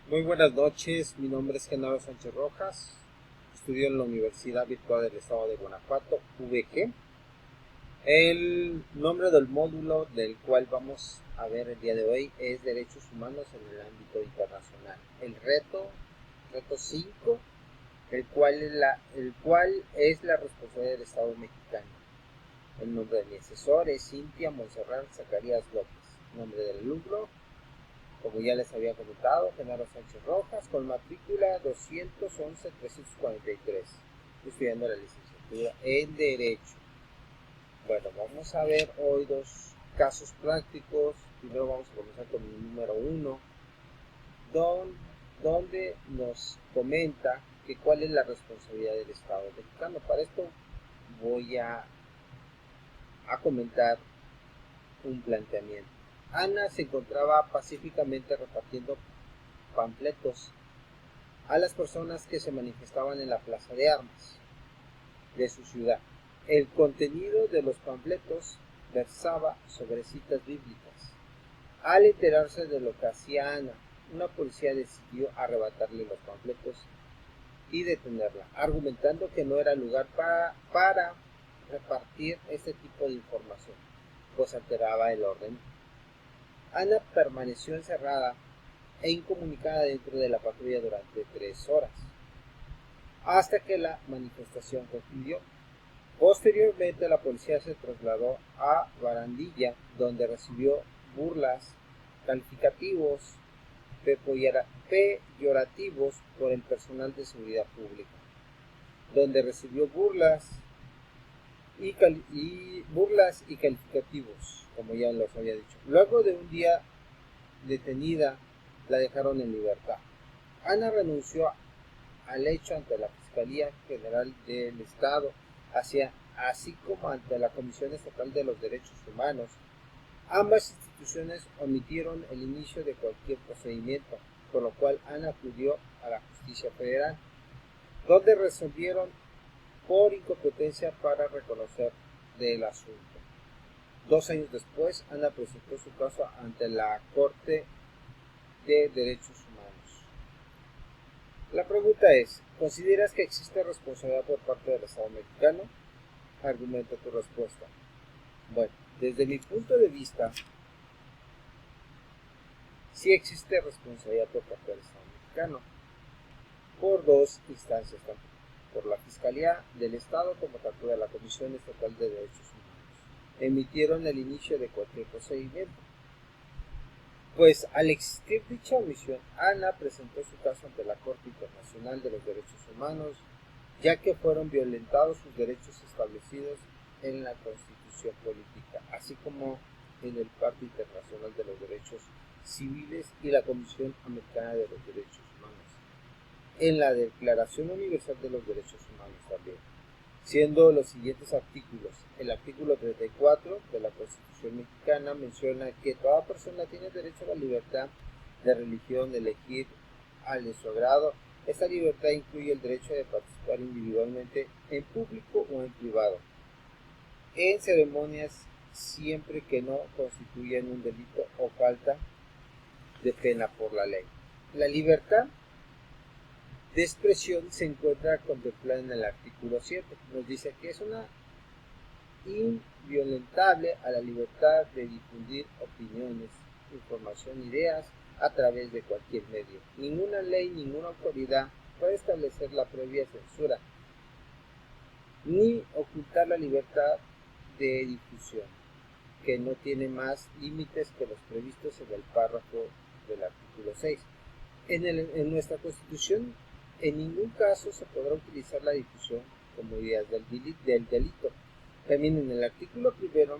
Muy buenas noches, mi nombre es Genaro Sánchez Rojas, estudio en la Universidad Virtual del Estado de Guanajuato, VG. El nombre del módulo del cual vamos a ver el día de hoy es Derechos Humanos en el ámbito internacional. El reto 5, el cual es la responsabilidad del Estado mexicano. El nombre de mi asesor es Cintia Monserrat Zacarías López. Nombre del alumno, como ya les había comentado, Genaro Sánchez Rojas, con matrícula 211-343, estudiando la licenciatura en Derecho. Bueno, vamos a ver hoy dos casos prácticos. Primero vamos a comenzar con el número 1, donde nos comenta que cuál es la responsabilidad del Estado mexicano. Para esto voy a comentar un planteamiento. Ana se encontraba pacíficamente repartiendo panfletos a las personas que se manifestaban en la plaza de armas de su ciudad. El contenido de los panfletos versaba sobre citas bíblicas. Al enterarse de lo que hacía Ana, una policía decidió arrebatarle los panfletos y detenerla, argumentando que no era lugar para repartir este tipo de información, pues alteraba el orden. Ana permaneció encerrada e incomunicada dentro de la patrulla durante 3 horas, hasta que la manifestación concluyó. Posteriormente, la policía se trasladó a Barandilla, donde recibió burlas, calificativos peyorativos por el personal de seguridad pública, donde recibió burlas y calificativos, como ya los había dicho. Luego de un día detenida, la dejaron en libertad. Ana renunció al hecho ante la Fiscalía General del Estado, así como ante la Comisión Estatal de los Derechos Humanos. Ambas instituciones omitieron el inicio de cualquier procedimiento, por lo cual Ana acudió a la Justicia Federal, donde resolvieron por incompetencia para reconocer del asunto. 2 años después, Ana presentó su caso ante la Corte de Derechos Humanos. La pregunta es, ¿consideras que existe responsabilidad por parte del Estado mexicano? Argumenta tu respuesta. Bueno, desde mi punto de vista, sí existe responsabilidad por parte del Estado mexicano, por dos instancias, tanto por la Fiscalía del Estado como tanto de la Comisión Estatal de Derechos Humanos. Emitieron el inicio de cualquier procedimiento. Pues al existir dicha omisión, Ana presentó su caso ante la Corte Internacional de los Derechos Humanos, ya que fueron violentados sus derechos establecidos en la Constitución Política, así como en el Pacto Internacional de los Derechos Civiles y la Comisión Americana de los Derechos Humanos, en la Declaración Universal de los Derechos Humanos también, siendo los siguientes artículos. El artículo 34 de la Constitución mexicana menciona que toda persona tiene derecho a la libertad de religión, de elegir de su agrado. Esta libertad incluye el derecho de participar individualmente en público o en privado, en ceremonias siempre que no constituyan un delito o falta de pena por la ley. La libertad de expresión se encuentra contemplada en el artículo 7. Nos dice que es una inviolentable a la libertad de difundir opiniones, información, ideas a través de cualquier medio. Ninguna ley, ninguna autoridad puede establecer la previa censura ni ocultar la libertad de difusión, que no tiene más límites que los previstos en el párrafo del artículo 6. En nuestra Constitución, en ningún caso se podrá utilizar la difusión como ideas del delito. También en el artículo 1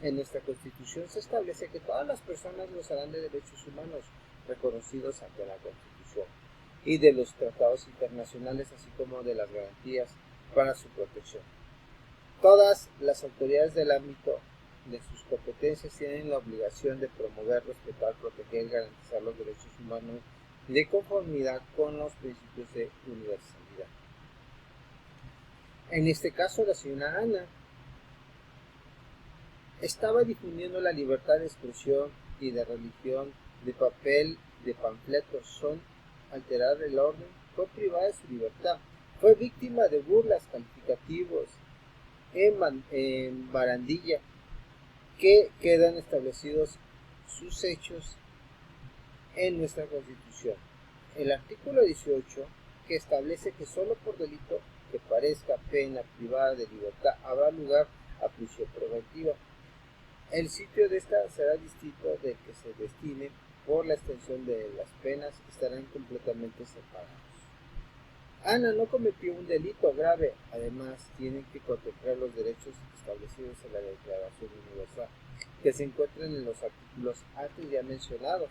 en nuestra Constitución se establece que todas las personas gozarán de derechos humanos reconocidos ante la Constitución y de los tratados internacionales, así como de las garantías para su protección. Todas las autoridades del ámbito de sus competencias tienen la obligación de promover, respetar, proteger y garantizar los derechos humanos de conformidad con los principios de universalidad. En este caso, la señora Ana estaba difundiendo la libertad de expresión y de religión de papel de panfletos son alterar el orden, fue privada de su libertad. Fue víctima de burlas, calificativos en barandilla, que quedan establecidos sus hechos en nuestra Constitución. El artículo 18, que establece que solo por delito que parezca pena privada de libertad habrá lugar a prisión preventiva. El sitio de esta será distinto del que se destine por la extensión de las penas, estarán completamente separados. Ana no cometió un delito grave, además tienen que contemplar los derechos establecidos en la Declaración Universal, que se encuentran en los artículos antes ya mencionados.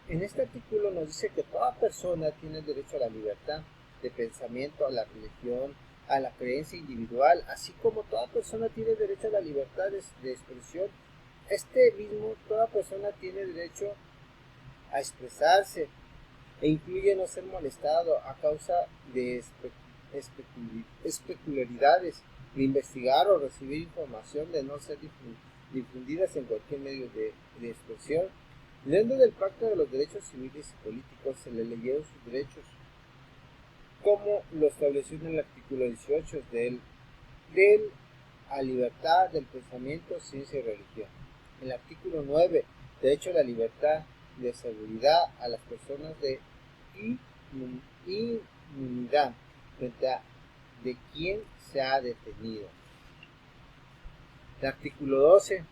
En este artículo nos dice que toda persona tiene derecho a la libertad de pensamiento, a la religión, a la creencia individual, así como toda persona tiene derecho a la libertad de expresión. Toda persona tiene derecho a expresarse, e incluye no ser molestado a causa de especularidades, de investigar o recibir información de no ser difundidas en cualquier medio de expresión. Dentro del Pacto de los Derechos Civiles y Políticos se le leyeron sus derechos, como lo estableció en el artículo 18 a libertad del pensamiento, ciencia y religión. El artículo 9, derecho a la libertad de seguridad a las personas de inmunidad frente a de quien se ha detenido. El artículo 12,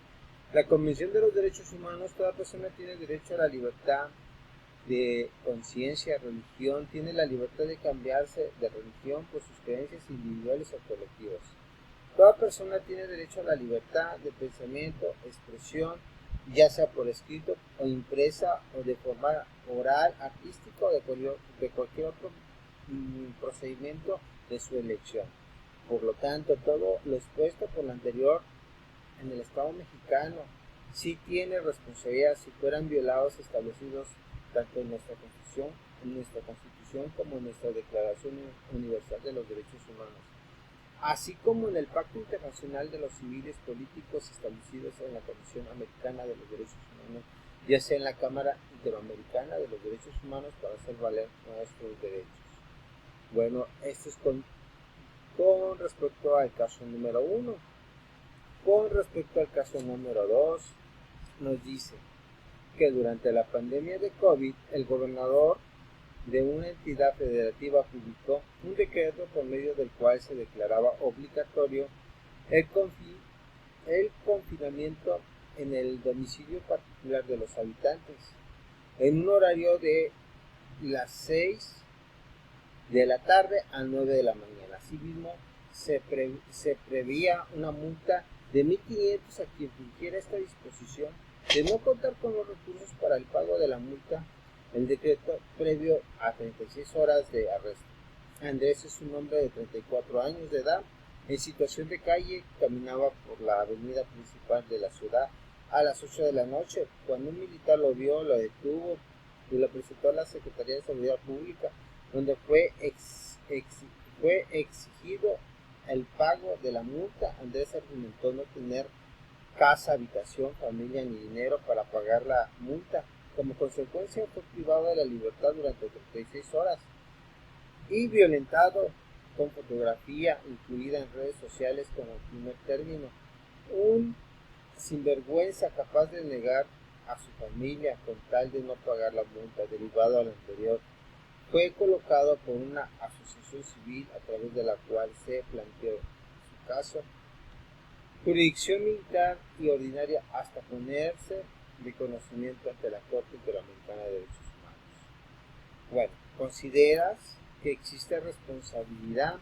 la Convención de los Derechos Humanos, toda persona tiene derecho a la libertad de conciencia, religión, tiene la libertad de cambiarse de religión por sus creencias individuales o colectivas. Toda persona tiene derecho a la libertad de pensamiento, expresión, ya sea por escrito o impresa o de forma oral, artística o de cualquier otro procedimiento de su elección. Por lo tanto, todo lo expuesto por lo anterior en el Estado mexicano sí tiene responsabilidad si fueran violados establecidos tanto en nuestra Constitución como en nuestra Declaración Universal de los Derechos Humanos, así como en el Pacto Internacional de los Civiles Políticos establecidos en la Comisión Americana de los Derechos Humanos, ya sea en la Cámara Interamericana de los Derechos Humanos, para hacer valer nuestros derechos. Bueno, esto es con respecto al caso número 1. Con respecto al caso número 2, nos dice que durante la pandemia de COVID, el gobernador de una entidad federativa publicó un decreto por medio del cual se declaraba obligatorio el confinamiento en el domicilio particular de los habitantes en un horario de las 6 de la tarde a 9 de la mañana. Asimismo, se prevía una multa de 1.500 a quien fingiera esta disposición. De no contar con los recursos para el pago de la multa, el decreto previo a 36 horas de arresto. Andrés es un hombre de 34 años de edad, en situación de calle, caminaba por la avenida principal de la ciudad a las 8 de la noche. Cuando un militar lo vio, lo detuvo y lo presentó a la Secretaría de Seguridad Pública, donde fue exigido el pago de la multa. Andrés argumentó no tener casa, habitación, familia ni dinero para pagar la multa. Como consecuencia, fue privado de la libertad durante 36 horas y violentado con fotografía incluida en redes sociales como primer término. Un sinvergüenza capaz de negar a su familia con tal de no pagar la multa. Derivado a lo anterior, fue colocado por una asociación civil a través de la cual se planteó su caso, jurisdicción militar y ordinaria, hasta ponerse de conocimiento ante la Corte Interamericana de Derechos Humanos. Bueno, ¿consideras que existe responsabilidad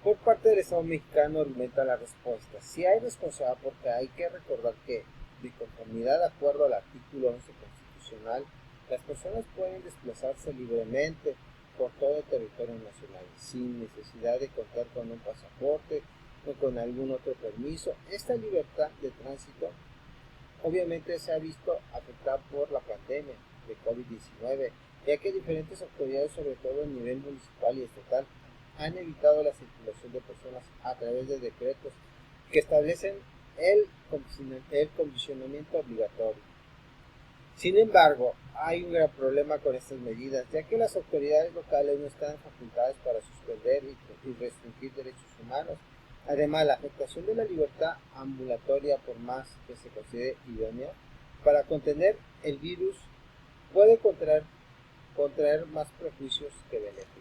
por parte del Estado mexicano? Argumenta la respuesta. Sí hay responsabilidad, porque hay que recordar que, de conformidad de acuerdo al artículo 11 constitucional, las personas pueden desplazarse libremente por todo el territorio nacional sin necesidad de contar con un pasaporte o con algún otro permiso. Esta libertad de tránsito obviamente se ha visto afectada por la pandemia de COVID-19, ya que diferentes autoridades, sobre todo a nivel municipal y estatal, han evitado la circulación de personas a través de decretos que establecen el condicionamiento obligatorio. Sin embargo, hay un gran problema con estas medidas, ya que las autoridades locales no están facultadas para suspender y restringir derechos humanos. Además, la afectación de la libertad ambulatoria, por más que se considere idónea para contener el virus, puede contraer más prejuicios que beneficios.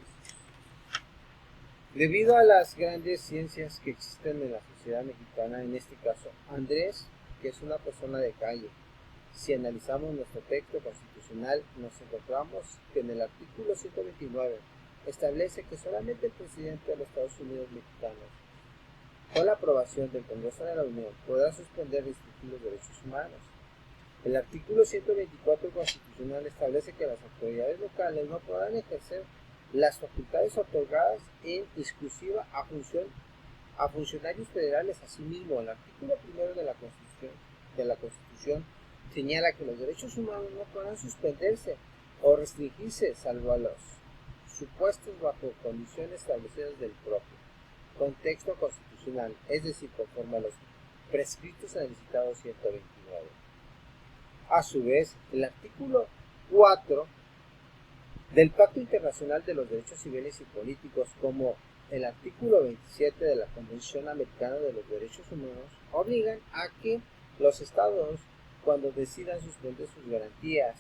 Debido a las grandes ciencias que existen en la sociedad mexicana, en este caso Andrés, que es una persona de calle, si analizamos nuestro texto constitucional, nos encontramos que en el artículo 129 establece que solamente el presidente de los Estados Unidos mexicanos, con la aprobación del Congreso de la Unión, podrá suspender y restringir los derechos humanos. El artículo 124 constitucional establece que las autoridades locales no podrán ejercer las facultades otorgadas en exclusiva a funcionarios federales. Asimismo, el artículo 1 de la Constitución señala que los derechos humanos no podrán suspenderse o restringirse salvo a los supuestos bajo condiciones establecidas del propio contexto constitucional, es decir, conforme a los prescritos en el citado 129. A su vez, el artículo 4 del Pacto Internacional de los Derechos Civiles y Políticos, como el artículo 27 de la Convención Americana de los Derechos Humanos, obligan a que los estados, cuando decidan suspender sus garantías,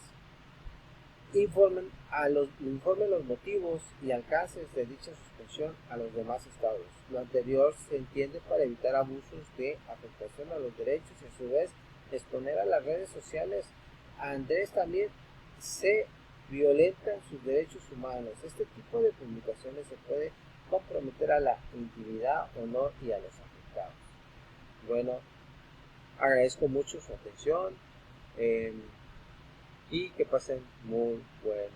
informen los motivos y alcances de dicha suspensión a los demás estados. Lo anterior se entiende para evitar abusos de afectación a los derechos y a su vez exponer a las redes sociales. A Andrés también se violentan sus derechos humanos. Este tipo de publicaciones se puede comprometer a la intimidad, honor y a los afectados. Bueno, agradezco mucho su atención y que pasen muy buen